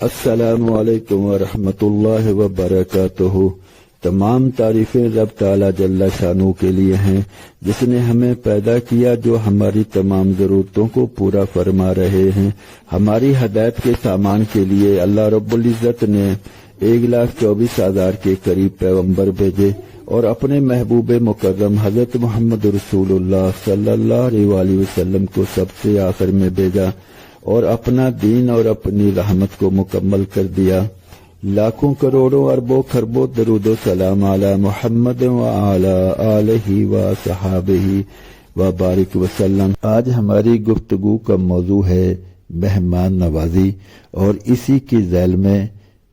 السلام علیکم ورحمۃ اللہ وبرکاتہ۔ تمام تعریفیں رب تعالی جل شانہ کے لیے ہیں، جس نے ہمیں پیدا کیا، جو ہماری تمام ضرورتوں کو پورا فرما رہے ہیں۔ ہماری ہدایت کے سامان کے لیے اللہ رب العزت نے 1,24,000 کے قریب پیغمبر بھیجے اور اپنے محبوب مکرم حضرت محمد رسول اللہ صلی اللہ علیہ وآلہ وسلم کو سب سے آخر میں بھیجا اور اپنا دین اور اپنی رحمت کو مکمل کر دیا۔ لاکھوں کروڑوں اربوں خربوں درود و سلام علی محمد وعلی آلہ وصحابہ وبارک وسلم۔ آج ہماری گفتگو کا موضوع ہے مہمان نوازی، اور اسی کی ذیل میں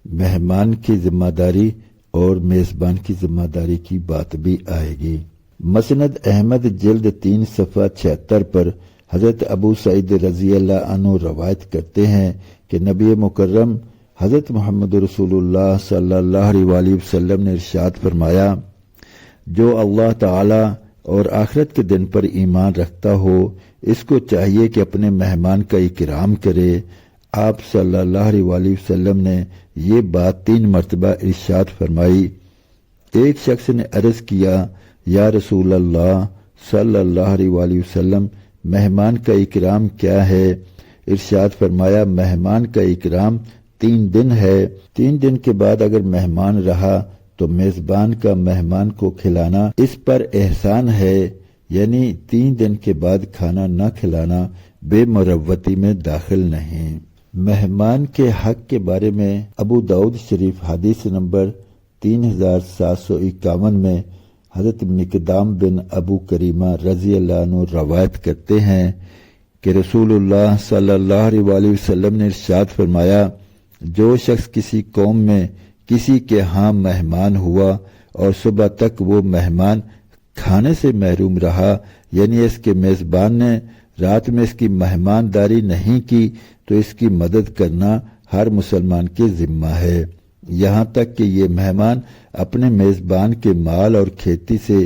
مہمان کی ذمہ داری اور میزبان کی ذمہ داری کی بات بھی آئے گی۔ مسند احمد جلد 3 صفحہ 76 پر حضرت ابو سعید رضی اللہ عنہ روایت کرتے ہیں کہ نبی مکرم حضرت محمد رسول اللہ صلی اللہ علیہ وآلہ وسلم نے ارشاد فرمایا، جو اللہ تعالی اور آخرت کے دن پر ایمان رکھتا ہو، اس کو چاہیے کہ اپنے مہمان کا اکرام کرے۔ آپ صلی اللہ علیہ وآلہ وسلم نے یہ بات 3 مرتبہ ارشاد فرمائی۔ ایک شخص نے عرض کیا، یا رسول اللہ صلی اللہ علیہ وآلہ وسلم، مہمان کا اکرام کیا ہے؟ ارشاد فرمایا، مہمان کا اکرام 3 دن ہے۔ 3 دن کے بعد اگر مہمان رہا تو میزبان کا مہمان کو کھلانا اس پر احسان ہے، یعنی 3 دن کے بعد کھانا نہ کھلانا بے مروتی میں داخل نہیں۔ مہمان کے حق کے بارے میں ابو داؤد شریف حدیث نمبر 3751 میں حضرت مقدام بن ابو کریمہ رضی اللہ عنہ روایت کرتے ہیں کہ رسول اللہ صلی اللہ علیہ وآلہ وسلم نے ارشاد فرمایا، جو شخص کسی قوم میں کسی کے ہاں مہمان ہوا اور صبح تک وہ مہمان کھانے سے محروم رہا، یعنی اس کے میزبان نے رات میں اس کی مہمانداری نہیں کی، تو اس کی مدد کرنا ہر مسلمان کے ذمہ ہے، یہاں تک کہ یہ مہمان اپنے میزبان کے مال اور کھیتی سے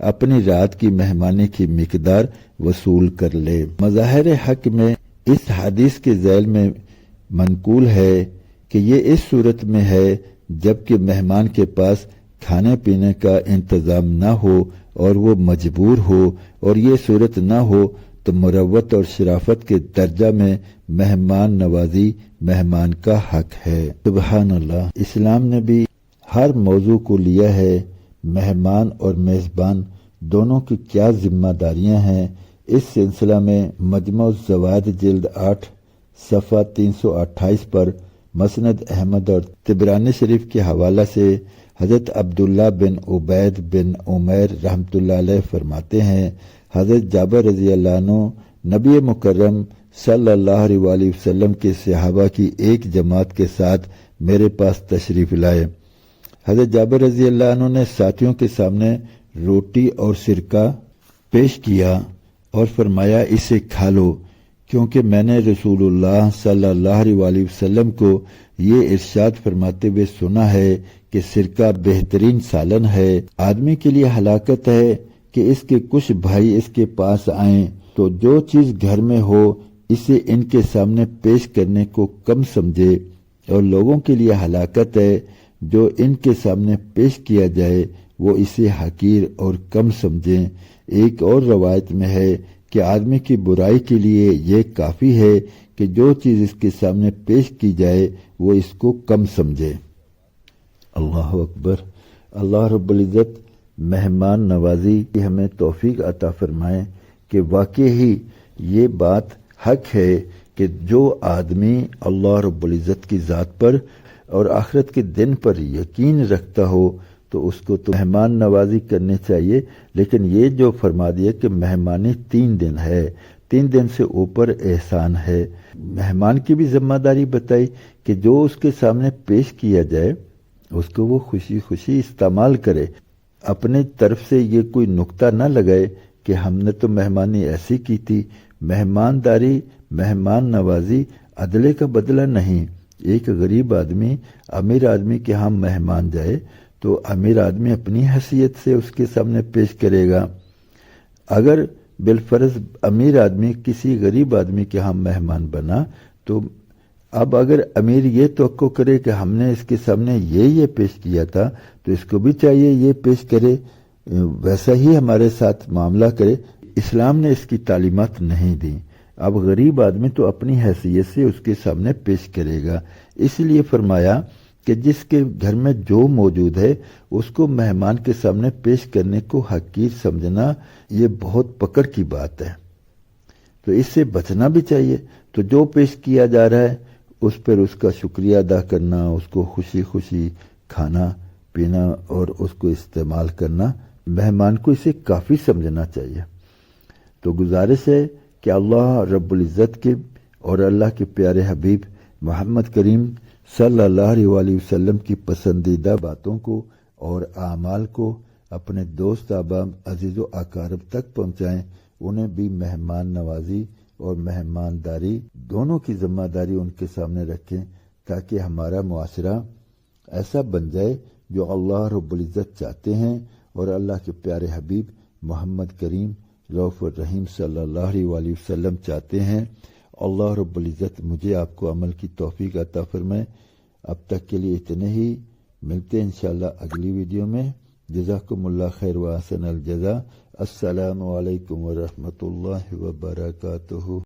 اپنی رات کی مہمانی کی مقدار وصول کر لے۔ مظاہر حق میں اس حدیث کے ذیل میں منقول ہے کہ یہ اس صورت میں ہے جبکہ مہمان کے پاس کھانے پینے کا انتظام نہ ہو اور وہ مجبور ہو، اور یہ صورت نہ ہو تو مروت اور شرافت کے درجہ میں مہمان نوازی مہمان کا حق ہے۔ سبحان اللہ۔ اسلام نے بھی ہر موضوع کو لیا ہے، مہمان اور میزبان دونوں کی کیا ذمہ داریاں ہیں۔ اس سلسلہ میں مجموع الزوائد جلد 8 صفحہ 328 پر مسند احمد اور طبرانی شریف کے حوالہ سے حضرت عبداللہ بن عبید بن عمیر رحمۃ اللہ علیہ فرماتے ہیں، حضرت جابر رضی اللہ عنہ نبی مکرم صلی اللہ علیہ وآلہ وسلم کے صحابہ کی ایک جماعت کے ساتھ میرے پاس تشریف لائے۔ حضرت جابر رضی اللہ عنہ نے ساتھیوں کے سامنے روٹی اور سرکہ پیش کیا اور فرمایا، اسے کھا لو، کیونکہ میں نے رسول اللہ صلی اللہ علیہ وآلہ وسلم کو یہ ارشاد فرماتے ہوئے سنا ہے کہ سرکہ بہترین سالن ہے۔ آدمی کے لیے ہلاکت ہے کہ اس کے کچھ بھائی اس کے پاس آئیں تو جو چیز گھر میں ہو اسے ان کے سامنے پیش کرنے کو کم سمجھے، اور لوگوں کے لیے ہلاکت ہے جو ان کے سامنے پیش کیا جائے وہ اسے حقیر اور کم سمجھیں۔ ایک اور روایت میں ہے کہ آدمی کی برائی کے لیے یہ کافی ہے کہ جو چیز اس کے سامنے پیش کی جائے وہ اس کو کم سمجھے۔ اللہ اکبر۔ اللہ رب العزت مہمان نوازی کی ہمیں توفیق عطا فرمائے کہ واقعی ہی یہ بات حق ہے کہ جو آدمی اللہ رب العزت کی ذات پر اور آخرت کے دن پر یقین رکھتا ہو تو اس کو تو مہمان نوازی کرنی چاہیے، لیکن یہ جو فرما دیا کہ مہمانی 3 دن ہے، 3 دن سے اوپر احسان ہے۔ مہمان کی بھی ذمہ داری بتائی کہ جو اس کے سامنے پیش کیا جائے اس کو وہ خوشی خوشی استعمال کرے، اپنے طرف سے یہ کوئی نکتہ نہ لگائے کہ ہم نے تو مہمانی ایسی کی تھی۔ مہمانداری، مہمان نوازی عدلے کا بدلہ نہیں۔ ایک غریب آدمی امیر آدمی کے ہاں مہمان جائے تو امیر آدمی اپنی حیثیت سے اس کے سامنے پیش کرے گا۔ اگر بالفرض امیر آدمی کسی غریب آدمی کے ہاں مہمان بنا تو اب اگر امیر یہ توقع کرے کہ ہم نے اس کے سامنے یہ پیش کیا تھا تو اس کو بھی چاہیے یہ پیش کرے، ویسا ہی ہمارے ساتھ معاملہ کرے۔ اسلام نے اس کی تعلیمات نہیں دی۔ اب غریب آدمی تو اپنی حیثیت سے اس کے سامنے پیش کرے گا، اس لیے فرمایا کہ جس کے گھر میں جو موجود ہے اس کو مہمان کے سامنے پیش کرنے کو حقیر سمجھنا یہ بہت پکڑ کی بات ہے، تو اس سے بچنا بھی چاہیے۔ تو جو پیش کیا جا رہا ہے اس پر اس کا شکریہ ادا کرنا، اس کو خوشی خوشی کھانا پینا اور اس کو استعمال کرنا، مہمان کو اسے کافی سمجھنا چاہیے۔ تو گزارش ہے کہ اللہ رب العزت کے اور اللہ کے پیارے حبیب محمد کریم صلی اللہ علیہ وآلہ وسلم کی پسندیدہ باتوں کو اور اعمال کو اپنے دوست احباب عزیز و اقارب تک پہنچائیں، انہیں بھی مہمان نوازی اور مہمانداری دونوں کی ذمہ داری ان کے سامنے رکھیں، تاکہ ہمارا معاشرہ ایسا بن جائے جو اللہ رب العزت چاہتے ہیں اور اللہ کے پیارے حبیب محمد کریم رؤوف الرحیم صلی اللہ علیہ وآلہ وسلم چاہتے ہیں۔ اللہ رب العزت مجھے آپ کو عمل کی توفیق عطا فرمائے۔ اب تک کے لیے اتنے ہی، ملتے ہیں انشاءاللہ اگلی ویڈیو میں۔ جزاکم اللہ خیر و احسن الجزا۔ السلام علیکم ورحمۃ اللہ وبرکاتہ۔